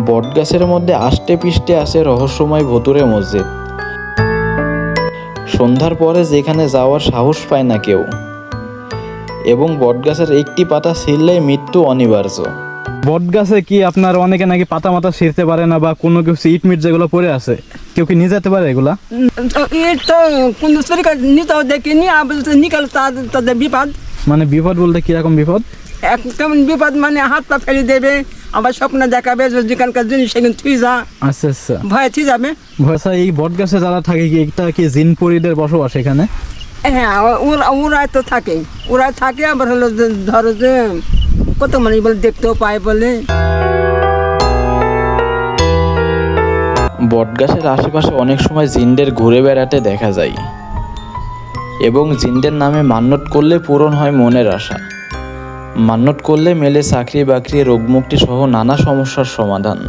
বটগাছের মধ্যে আষ্টে পিষ্টে আছে রহস্যময় ভুতুড়ে মসজিদ। সন্ধ্যার পরে যেখানে যাওয়ার সাহস পায় না কেউ, এবং বটগাছের একটি পাতা ছিঁড়লেই মৃত্যু অনিবার্য। বটগাছে কি আপনার অনেকে নাকি পাতা মাথা ছিঁড়তে পারে না, বা কোনো কিছু ইট মিট যেগুলো পড়ে আছে কেউ কি নিয়ে যেতে পারে এগুলা? ইট তো কোন তরিকা নিতেও দেখিনি, নিকাল তাদের বিপদ। মানে বিপদ বলতে কিরকম বিপদ? কেমন বিপদ মানে হাত পা ফেলে দেবে, আবার স্বপ্ন দেখাবে যেখানকার জিনিস সেখানে থুই যা, আচ্ছা আচ্ছা, ভয় থুই যাবে। আচ্ছা, এই বটগাছে যারা থাকে কি এটা কি জিনপরিদের বসবাস এখানে? হ্যাঁ, ওরাই তো থাকে, ওরাই থাকে। আবার হলো ধরো যে কত মানে বলে দেখতেও পায় বলে। বটগাছের আশেপাশে অনেক সময় জিনদের ঘুরে বেড়াতে দেখা যায়, এবং জিনদের নামে মান্যত করলে পূরণ হয় মনের আশা। মান্যত করলে মেলে চাকরি বাকরি, রোগমুক্তি সহ নানা সমস্যার সমাধান।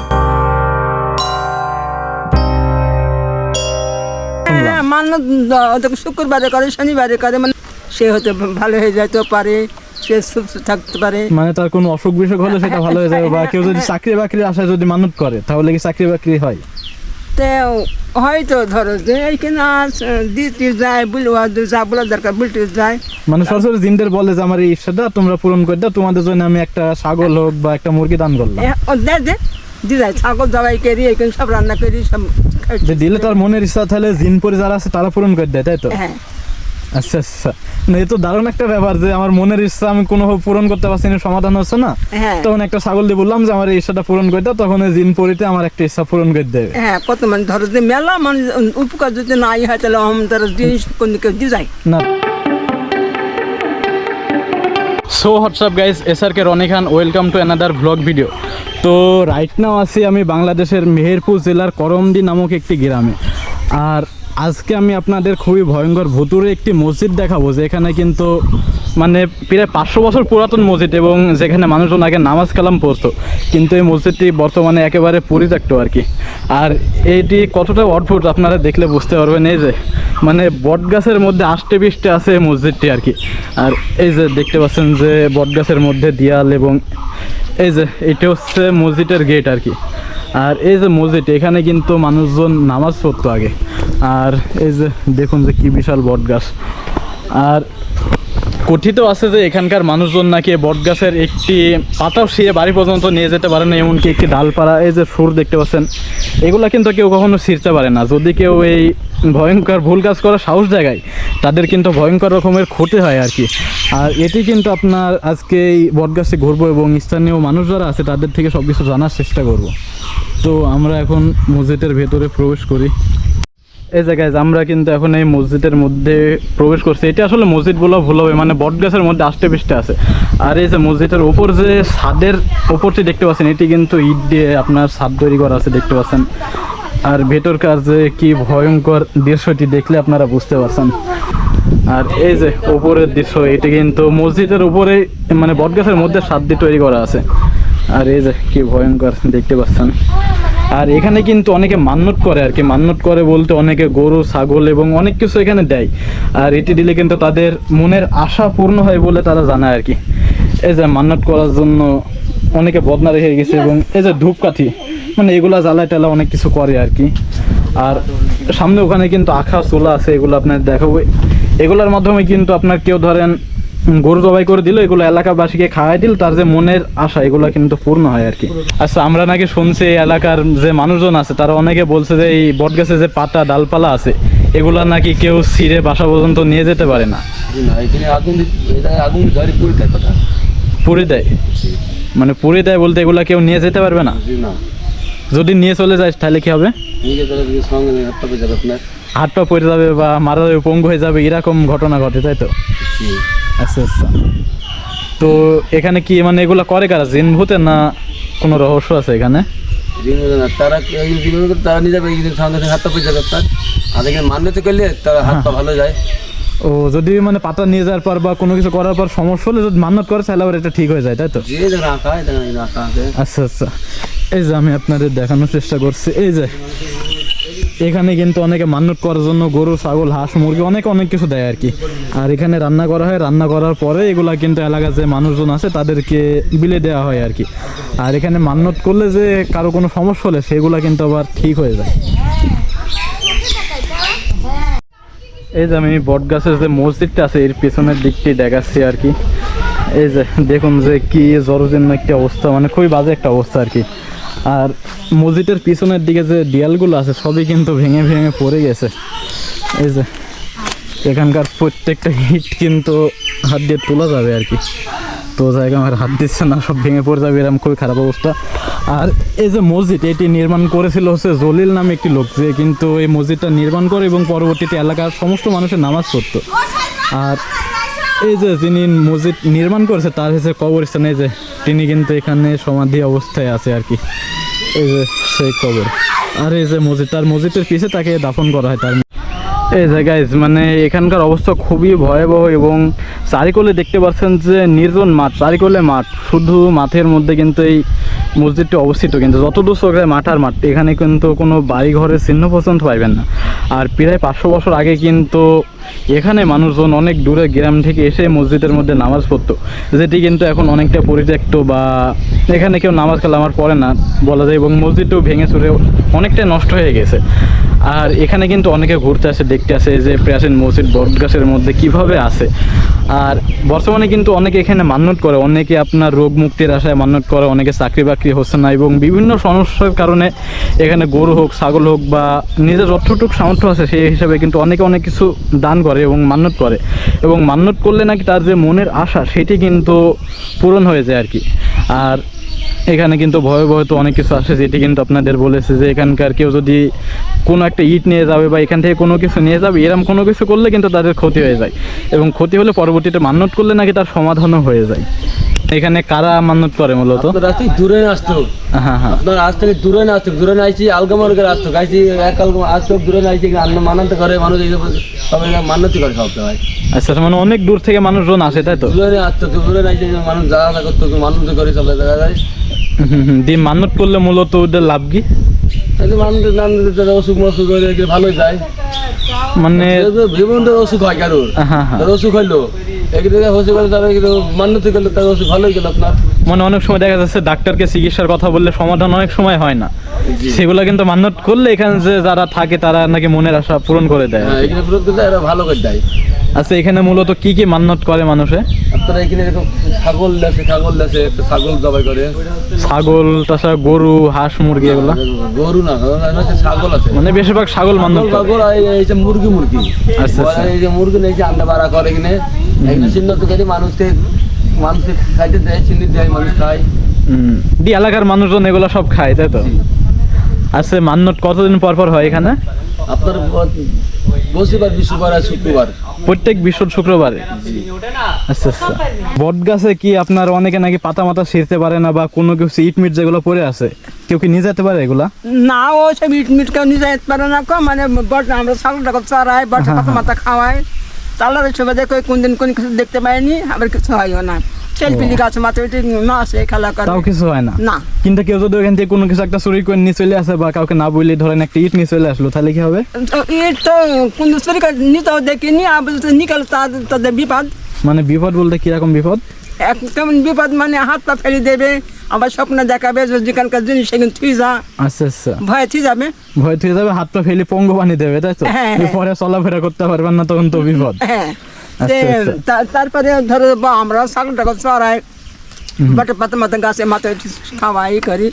হ্যাঁ, মান্যত শুক্রবারে করে, শনিবারে করে, মানে সে হতে ভালো হয়ে যেতে পারে, সে সুস্থ থাকতে পারে। মানে তার কোনো অসুখ বিসুখ হলে সেটা ভালো হয়ে যাবে, বা কেউ যদি চাকরি বাকরির আশায় যদি মানত করে তাহলে কি চাকরি বাকরি হয়? তো হয়তো ধরো যে এইখানে দিতে যায়, যা বলা দরকার বলতে যায়। মানে সরাসরি জিনদের বলে যে আমার এই ইচ্ছাটা তোমরা পূরণ করে দাও, তোমাদের জন্য আমি একটা ছাগল হোক বা একটা মুরগি দান করলাম। দিয়ে যায়, ছাগল জবাই করি, এখানে সব রান্না করি, সব যে দিলে তার মনের ইচ্ছা তাহলে জিনপরি যারা আছে তারা পূরণ করে দেয়, তাই তো? হ্যাঁ। আচ্ছা আচ্ছা, না এ তো দারুণ একটা ব্যাপার যে আমার মনের ইচ্ছা আমি কোনোভাবে পূরণ করতে পারছি না, সমাধান হচ্ছে না। হ্যাঁ, তখন একটা ছাগল দিয়ে বললাম যে আমার এই ইচ্ছাটা পূরণ করে দাও, তখন ওই জিনপরিতে আমার একটা ইচ্ছা পূরণ করে দেবে। হ্যাঁ, কত মানে ধরো যে মেলা মানে উপকার যদি নাই হয় তাহলে ধরো জিনিস কোন দিকে দিয়ে যায় না। So what's up guys, SRK Roni Khan, welcome to another vlog video. তো রাইট নাও আছি আমি বাংলাদেশের মেহেরপুর জেলার করমদি নামক একটি গ্রামে। আর আজকে আমি আপনাদের খুবই ভয়ঙ্কর ভুতুড়ে একটি মসজিদ দেখাবো, যেখানে কিন্তু মানে প্রায় 500 বছর পুরাতন মসজিদ, এবং যেখানে মানুষজন আগে নামাজ কালাম পড়তো, কিন্তু এই মসজিদটি বর্তমানে একেবারে পরিত্যক্ত আর কি। আর এইটি কতটা অদ্ভুত আপনারা দেখলে বুঝতে পারবেন। এই যে মানে বটগাছের মধ্যে আষ্টে পিষ্টে আছে এই মসজিদটি আর কি। আর এই যে দেখতে পাচ্ছেন যে বটগাছের মধ্যে দেয়াল, এবং এই যে এটা হচ্ছে মসজিদের গেট আর কি। আর এই যে মসজিদ, এখানে কিন্তু মানুষজন নামাজ পড়তো আগে। আর এই যে দেখুন যে কি বিশাল বটগাছ। আর কথিত আছে যে এখানকার মানুষজন নাকি বটগাছের একটি পাতাও ছিঁড়ে বাড়ি পর্যন্ত নিয়ে যেতে পারে না, এমনকি একটি ডালপাড়া, এই যে সুর দেখতে পাচ্ছেন, এগুলা কিন্তু কেউ কখনো ছিঁড়তে পারে না। যদি কেউ এই ভয়ঙ্কর ভুল কাজ করার সাহস জাগায়, তাদের কিন্তু ভয়ঙ্কর রকমের ক্ষতি হয় আর কি। আর এটি কিন্তু আপনার আজকে এই বটগাছে ঘুরবো, এবং স্থানীয় মানুষ যারা আছে তাদের থেকে সব কিছু জানার চেষ্টা করব। তো আমরা এখন মসজিদের ভেতরে প্রবেশ করি। এই জায়গায় আমরা কিন্তু এখন এই মসজিদের মধ্যে প্রবেশ করছি। এটা আসলে মসজিদ বলা ভুল হবে, মানে বটগাছের মধ্যে আষ্টে পিষ্টে আছে। আর এই যে মসজিদের ওপর যে ছাদের ওপরটি দেখতে পাচ্ছেন, এটি কিন্তু ইট দিয়ে আপনার ছাদ তৈরি করা আছে, দেখতে পাচ্ছেন। আর ভেতরকার যে কি ভয়ঙ্কর দৃশ্যটি দেখলে আপনারা বুঝতে পারছেন। আর এই যে উপরের দৃশ্য, এটি কিন্তু মসজিদের উপরে মানে বটগাছের মধ্যে ছাদ দিয়ে তৈরি করা আছে। আর এই যে কি ভয়ঙ্কর দেখতে পাচ্ছেন। আর এখানে কিন্তু অনেকে মান্যত করে আর কি। মান্যত করে বলতে অনেকে গরু, ছাগল এবং অনেক কিছু এখানে দেয়। আর এটি দিলে কিন্তু তাদের মনের আশা পূর্ণ হয় বলে তারা জানায় আর কি। এই যে মান্যত করার জন্য অনেকে বদনা রেখে গেছে, এবং এই যে ধূপকাঠি, মানে এগুলা জ্বালায় টালা অনেক কিছু করে আর কি। আর সামনে ওখানে কিন্তু আখা চুলা আছে, এগুলো আপনার দেখাবো। এগুলোর মাধ্যমে কিন্তু আপনার কেউ ধরেন গরু জবাই করে দিল, এগুলো এলাকাবাসীকে খাওয়াই দিল, তার যে মনের আশা এগুলো কিন্তু পূর্ণ হয় আর কি। আচ্ছা, আমরা নাকি শুনছি এই এলাকার যে মানুষজন আছে তারা অনেকে বলছে যে এই বটগাছে যে পাতা ডালপালা আছে এগুলা নাকি কেউ ছিঁড়ে বাসা পর্যন্ত নিয়ে যেতে পারে না। পুড়ে দেয়, মানে পুড়ে দেয় বলতে এগুলা কেউ নিয়ে যেতে পারবে না? যদি নিয়ে চলে যায় তাহলে কি হবে? হাত পা পড়ে যাবে বা মারা যাবে, পঙ্গু হয়ে যাবে, এরকম ঘটনা ঘটে, তাই তো? আচ্ছা আচ্ছা। তো এখানে কি মানে এগুলা করে কারা, জিন ভূতের না কোনো রহস্য আছে এখানে? তারা নিয়ে যাবে, হাত পা পড়ে যাবে, মান্যত করলে তারা হাত পা ভালো যায়। ও, যদি মানে পাতা নিয়ে যাওয়ার পর বা কোনো কিছু করার পর সমস্যা হলে যদি মান্যত করে তাহলে আবার এটা ঠিক হয়ে যায়, তাই তো? আচ্ছা আচ্ছা। এই যে আমি আপনাদের দেখানোর চেষ্টা করছি, এই যে এখানে কিন্তু অনেকে মান্যত করার জন্য গরু, ছাগল, হাঁস, মুরগি অনেক কিছু দেয় আর কি। আর এখানে রান্না করা হয়, রান্না করার পরে এগুলা কিন্তু এলাকার যে মানুষজন আছে তাদেরকে বিলে দেওয়া হয় আর কি। আর এখানে মান্যত করলে যে কারো কোনো সমস্যা হলে সেগুলা কিন্তু আবার ঠিক হয়ে যায়। এই যে আমি বট গাছের যে মসজিদটা আছে এর পেছনের দিকটি দেখাচ্ছি আর কি। এই যে দেখুন যে কি জরজীর্ণ একটা অবস্থা, মানে খুবই বাজে একটা অবস্থা আর কি। আর মসজিদের পিছনের দিকে যে দেয়ালগুলো আছে সবই কিন্তু ভেঙে ভেঙে পড়ে গেছে। এই যে এখানকার প্রত্যেকটা ইট কিন্তু হাত দিয়ে তোলা যাবে আর কি, তো জায়গা আমার হাত দিচ্ছে না, সব ভেঙে পড়ে যাবে, এরকম খুবই খারাপ অবস্থা। আর এই যে মসজিদ এটি নির্মাণ করেছিল হচ্ছে জলিল নামে একটি লোক, যে কিন্তু এই মসজিদটা নির্মাণ করে এবং পরবর্তীতে এলাকার সমস্ত মানুষের নামাজ পড়তো। আর এই যে যিনি মসজিদ নির্মাণ করেছে তার হচ্ছে কবরস্থান, এই যে তিনি কিন্তু এখানে সমাধি অবস্থায় আছে আর কি। এই যে সেই কবর, আর এই যে মসজিদ, তার মসজিদের পিছে তাকে দাফন করা হয়। তার এই যে গাইজ মানে এখানকার অবস্থা খুবই ভয়াবহ এবং চারিকোলে দেখতে পাচ্ছেন যে নির্জন মাঠ, চারিকোলে মাঠ, শুধু মাঠের মধ্যে কিন্তু এই মসজিদটি অবস্থিত। কিন্তু যতদূর চোখে মাঠ আর মাঠ, এখানে কিন্তু কোনো বাড়ি ঘরের চিহ্ন পর্যন্ত পাইবেন না। আর প্রায় 500 বছর আগে কিন্তু এখানে মানুষজন অনেক দূরে গ্রাম থেকে এসে মসজিদের মধ্যে নামাজ পড়তো, যেটি কিন্তু এখন অনেকটা পরিত্যক্ত বা এখানে কেউ নামাজ কালামার পড়ে না বলা যায়, এবং মসজিদটাও ভেঙে চুরে অনেকটা নষ্ট হয়ে গেছে। আর এখানে কিন্তু অনেকে ঘুরতে আসে, দেখতে আসে যে প্রাচীন মসজিদ বটগাছের মধ্যে কিভাবে আছে। আর বর্তমানে কিন্তু অনেকে এখানে মান্যত করে, অনেকে আপনার রোগ মুক্তির আশায় মান্যত করে, অনেকে চাকরি বাকরি হচ্ছে না এবং বিভিন্ন সমস্যার কারণে এখানে গরু হোক, ছাগল হোক বা নিজের যতটুকু সামর্থ্য আছে সেই হিসাবে কিন্তু অনেকে অনেক কিছু দান করে এবং মান্যত করে, এবং মান্যত করলে নাকি তার যে মনের আশা সেটি কিন্তু পূরণ হয়ে যায় আর কি। আর এখানে কিন্তু ভয়াবহ তো অনেক কিছু আসে, যেটি কিন্তু আপনাদের বলেছে যে এখানকার কেউ যদি কোনো একটা ইট নিয়ে যাবে বা এখান থেকে কোনো কিছু নিয়ে যাবে, এরকম কোনো কিছু করলে কিন্তু তাদের ক্ষতি হয়ে যায়, এবং ক্ষতি হলে পরবর্তীতে মান্যত করলে নাকি তার সমাধানও হয়ে যায়। এখানে কারা মান্যত করে মূলত? আপনার আজ থেকে দূরে না আসতো, হ্যাঁ হ্যাঁ, আপনার আজ থেকে দূরে না আসতো, দূরে না আসছি আলগামার করে আসতো, গাইছি এক আলগামা আজ থেকে দূরে না আসছি মানাতে করে মানুষ, এই সবাই মান্যতি করে সব হয়। আচ্ছা, মানে অনেক দূর থেকে মানুষজন আসে তাই তো? দূরে আসতো, দূরে না আসছে মানুষ যা আশা করতো মান্যতি করে সব দেখা যায়। দিয়ে মান্যত করলে মূলত ওদের লাভ কি? মানুষ অসুখ মসুখ হয়ে ভালো যায়, মানে বিভিন্ন অসুখ হয় কারোর, হ্যাঁ হ্যাঁ, তার অসুখ হইলো একদিকে হসে গেলে তারা কিন্তু মান্যতি করলে তার অসুখ ভালোই গেল আপনার। মানে অনেক সময় দেখা যাচ্ছে ডাক্তারকে চিকিৎসার কথা বললে সমাধান অনেক সময় হয় না, সেগুলো কিন্তু মান্যত করলে এখানে যে যারা থাকে তারা নাকি মনের আশা পূরণ করে দেয়। হ্যাঁ, এখানে পূরণ করতে এরা ভালো করে দেয়। আচ্ছা, এখানে মূলত কি কি মান্যত করে মানুষে? আপনারা এখানে এরকম ছাগল আছে, একটা ছাগল জবাই করে। ছাগল, তাছাড়া গরু, হাঁস, মুরগি, এগুলো? গরু না, ছাগল আছে, মানে বেশিরভাগ ছাগল মান্যত করে। ছাগল আর এই যে মুরগি। আচ্ছা আচ্ছা, এই যে মুরগি নেই যে আন্ডা বাড়া করে এখানে চিহ্ন তো করে মানুষকে খাইতে দেয়, চিনি দেয়, মানুষ খায়। দি এলাকার মানুষজন এগুলো সব খায় তাই তো? আচ্ছা, মান্যত কতদিন পর পর হয় এখানে? আপনার বৃহস্পতিবার, বিশুবার আর শুক্রবার, প্রত্যেক বিশ্ব শুক্রবারে। আচ্ছা আচ্ছা, বট গাছে কি আপনার অনেকে নাকি পাতা মাতা ছিঁড়তে পারে না বা কোনো কিছু ইট মিট যেগুলো পড়ে আছে, কেউ কি নিয়ে যেতে পারে এগুলা? না, ও সব ইট মিট কেউ নিয়ে যেতে পারে না, মানে বট আমরা ছাগলটা চড়াই, বটে পাতা মাথা খাওয়াই, তাহলে সময় দেখো কোন দিন কোন কিছু দেখতে পাইনি, আবার কিছু হয়ও না। ছেলপিলি গাছ মাথা না আসে খেলা করে, তাও কিছু হয় না। না, কিন্তু কেউ যদি ওখান থেকে কোনো কিছু একটা চুরি করে নিয়ে চলে আসে বা কাউকে না বললে ধরেন একটা ইট নিয়ে চলে আসলো, তাহলে কি হবে? ইট তো কোন চুরি করে নিতেও দেখিনি, আবার নিকাল তাদের বিপদ। মানে বিপদ বলতে কিরকম বিপদ? কেমন বিপদ মানে হাত পা ফেলে দেবে, আবার স্বপ্ন দেখাবে যেখানকার জিনিস সেখানে থুই যা, আচ্ছা আচ্ছা, ভয় থুই যাবে, ভয় থেকে যাবে, হাত পা ফেলে পঙ্গু বানিয়ে দেবে তাই তো? হ্যাঁ, পরে চলাফেরা করতে পারবেন না, তখন তো বিপদ। হ্যাঁ। আচ্ছা, তারপরে ধরো আমরা ছাগলটা চড়াই, বাটে পাতা মাথা গাছে মাথায় খাওয়াই করি,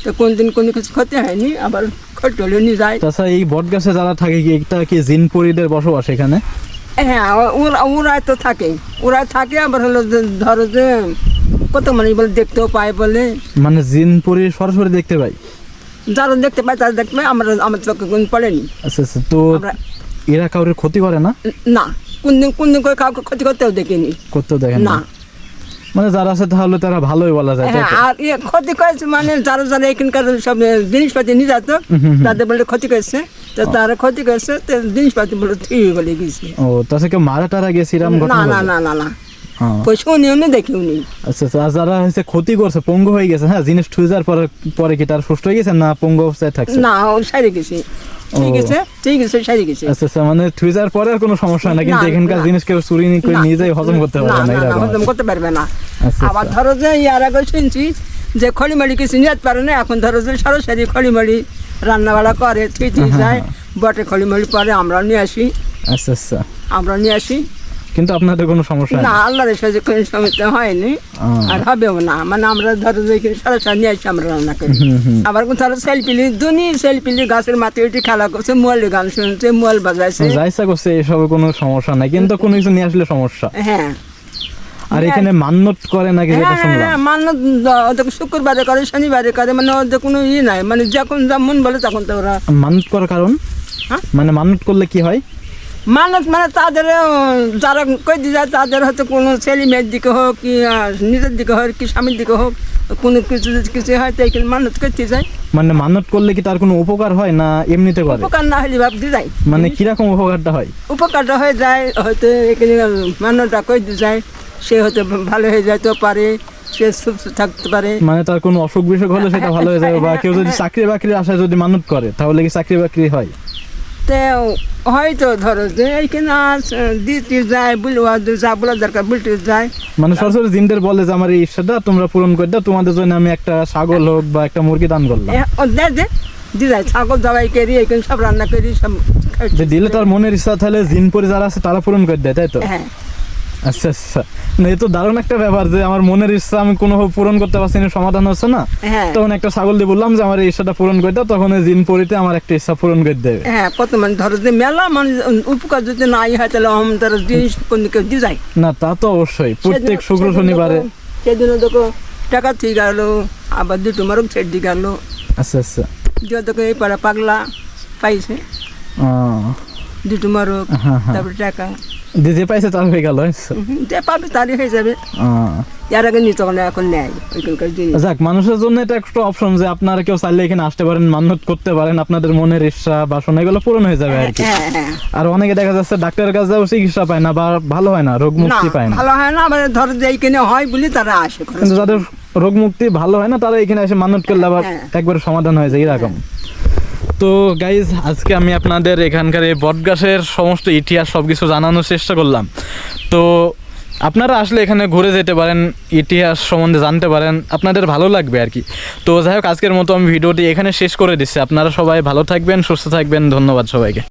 তো কোন দিন কোনো কিছু ক্ষতি হয়নি, আবার ক্ষতি হলে নিয়ে যায়। তাছাড়া এই বট গাছে যারা থাকে কি এটা কি জিনপুরীদের বসবাস এখানে? হ্যাঁ, ওরাই তো থাকে, আবার হলো ধরো যে কত মানে বলে দেখতেও পায় বলে, মানে জিনপুরী সরাসরি দেখতে পাই? যারা দেখতে পায় তারা দেখতে পায়, আমার চোখে কোন পড়েনি। আচ্ছা আচ্ছা, তো আমরা এরা কাউরে ক্ষতি করে না? না, কোন দিন করে কাউকে ক্ষতি করতেও দেখিনি, করতেও দেখেন না। না? মানে যারা আছে তাহলে তারা ভালোই বলা যায় তাই হ্যাঁ, তো? আর ক্ষতি করেছে মানে যারা এখানকার সব জিনিসপাতি নিয়ে যেত তাদের বলে ক্ষতি করেছে, তো তারা ক্ষতি করেছে, তো জিনিসপাতি বলে ঠিক বলে গেছে। ও, তাছাড়া কেউ মারা টারা গেছে এরকম না ঘটনা? না না না না, হ্যাঁ। কই শুনিও নি দেখিও নি। আচ্ছা আচ্ছা, আর যারা হচ্ছে ক্ষতি করছে, পঙ্গু হয়ে গেছে, হ্যাঁ, জিনিস ঠুয়ে যাওয়ার পরে পরে কি তার সুস্থ হয়ে গেছে না পঙ্গু অবস্থায় থাকছে? না ও সারি গেছে, ঠিক আছে ঠিক আছে সারি গেছে। আচ্ছা আচ্ছা, মানে ঠুয়ে যাওয়ার পরে আর কোনো সমস্যা না, কিন্তু না, এখানকার না। জিনিস কেউ চুরি করে না, নিয়ে যায় হজম করতে না পারবে না, না না এরকম? হজম করতে পারবে না। আচ্ছা, আবার আচ্ছা। ধরো যে ইয়ার আগে শুনছি যে খড়িমাড়ি কিছু নিতে পারে না, এখন ধরো যে সরাসরি খড়িমাড়ি রান্নাবাড়া করে থুই যায়, বটে খড়িমাড়ি পরে আমরা নিয়ে আসি, আচ্ছা আচ্ছা, আমরা নিয়ে আসি। কিন্তু আপনাদের কোনো সমস্যা না নেই? আল্লাহর সাথে কোনো সমস্যা হয়নি আর হবেও না, মানে আমরা ধরো যে এখানে সরাসরি নিয়ে আসি, আমরা রান্না করি। আবার ধরো সেলফিলি দুনি সেলফিলি গাছের মাথায় উঠে খেলা করছে, মোয়ালি গান শুনছে, মোয়াল বাজাইছে। যাইসা করছে, এসবে কোনো সমস্যা নাই, কিন্তু কোনো কিছু নিয়ে আসলে সমস্যা। হ্যাঁ আর এখানে মান্যত করে নাকি যেটা শুনলাম? হ্যাঁ মান্য ওদের শুক্রবারে করে, শনিবারে করে, মানে ওদের কোনো ই নাই, মানে যখন যা মন বলে তখন তো ওরা মানত করার কারণ? হ্যাঁ? মানে মানত করলে কি হয়? মানুষ মানে তাদের যারা কই দিয়ে যায় তাদের হয়তো কোনো ছেলে মেয়ের দিকে হোক কি নিজের দিকে হোক কি স্বামীর দিকে হোক, কোনো কিছু যদি কিছু হয় তো এখানে মানুষ করতে যায়। মানে মানত করলে কি তার কোনো উপকার হয় না এমনিতে করে? উপকার না হলে ভাবতে যায়, মানে কিরকম উপকারটা হয়? উপকারটা হয়ে যায়, হয়তো এখানে মানুষটা কই দিয়ে যায়, সে হয়তো ভালো হয়ে যাইতে পারে, সে সুস্থ থাকতে পারে। মানে তার কোনো অসুখ বিসুখ হলে সেটা ভালো হয়ে যাবে, বা কেউ যদি চাকরি বাকরির আশায় যদি মানত করে তাহলে কি চাকরি বাকরি হয়? তো হয়তো ধরো যে এইখানে দিতে যায়, বলবা যা বলা দরকার বলতে যায়। মানে সরাসরি জিনদের বলে যে আমার এই ইচ্ছাটা তোমরা পূরণ করে দাও, তোমাদের জন্য আমি একটা ছাগল হোক বা একটা মুরগি দান করলাম। ও দেয় যে দিয়ে যায়, ছাগল জবাই করি, এখানে সব রান্না করি, সব যে দিলে তার মনের ইচ্ছা, তাহলে জিন পরি যারা আছে তারা পূরণ করে দেয়, তাই তো? হ্যাঁ আচ্ছা আচ্ছা, না এ তো দারুণ একটা ব্যাপার যে আমার মনের ইচ্ছা আমি কোনোভাবে পূরণ করতে পারছি না, সমাধান হচ্ছে না, হ্যাঁ তখন একটা ছাগল দিয়ে বললাম যে আমার এই ইচ্ছাটা পূরণ করে দাও, তখন ওই জিন পরিতে আমার একটা ইচ্ছা পূরণ করে দেবে। হ্যাঁ কত মানে ধরো যে মেলা মানে উপকার যদি নাই হয় তাহলে তারা জিনিস কোনো কেউ দিয়ে যায়। না তা তো অবশ্যই, প্রত্যেক শুক্র শনিবারে। সেদিনও দেখো টাকা ঠিক গেল, আবার দুটো মারক ছেড় দিয়ে গেল, আচ্ছা আচ্ছা, যে দেখো এই পাড়া পাগলা পাইছে দুটো মারক, হ্যাঁ হ্যাঁ, তারপরে টাকা যে পাইছে তার হয়ে গেল। যে পাবে তারই হয়ে যাবে, এর আগে নিত না, এখন নেয় ওইখানকার জিনিস। যাক, মানুষের জন্য এটা একটা অপশন যে আপনারা কেউ চাইলে এখানে আসতে পারেন, মান্যত করতে পারেন, আপনাদের মনের ইচ্ছা বাসনা এগুলো পূরণ হয়ে যাবে আর কি। হ্যাঁ হ্যাঁ আর অনেকে দেখা যাচ্ছে ডাক্তারের কাছে যাও চিকিৎসা পায় না বা ভালো হয় না, রোগ না মুক্তি পায় না, ভালো হয় না, আবার ধরো যে এইখানে হয় বলে তারা আসে। কিন্তু যাদের রোগ মুক্তি ভালো হয় না তারা এখানে এসে মান্যত করলে আবার হ্যাঁ। একবারে সমাধান হয়ে যায় এরকম। তো গাইজ, আজকে আমি আপনাদের এখানকার এই বটগাছের সমস্ত ইতিহাস সব কিছু জানানোর চেষ্টা করলাম। তো আপনারা আসলে এখানে ঘুরে যেতে পারেন, ইতিহাস সম্বন্ধে জানতে পারেন, আপনাদের ভালো লাগবে আর কি। তো যাই হোক, আজকের মতো আমি ভিডিওটি এখানে শেষ করে দিচ্ছি। আপনারা সবাই ভালো থাকবেন, সুস্থ থাকবেন, ধন্যবাদ সবাইকে।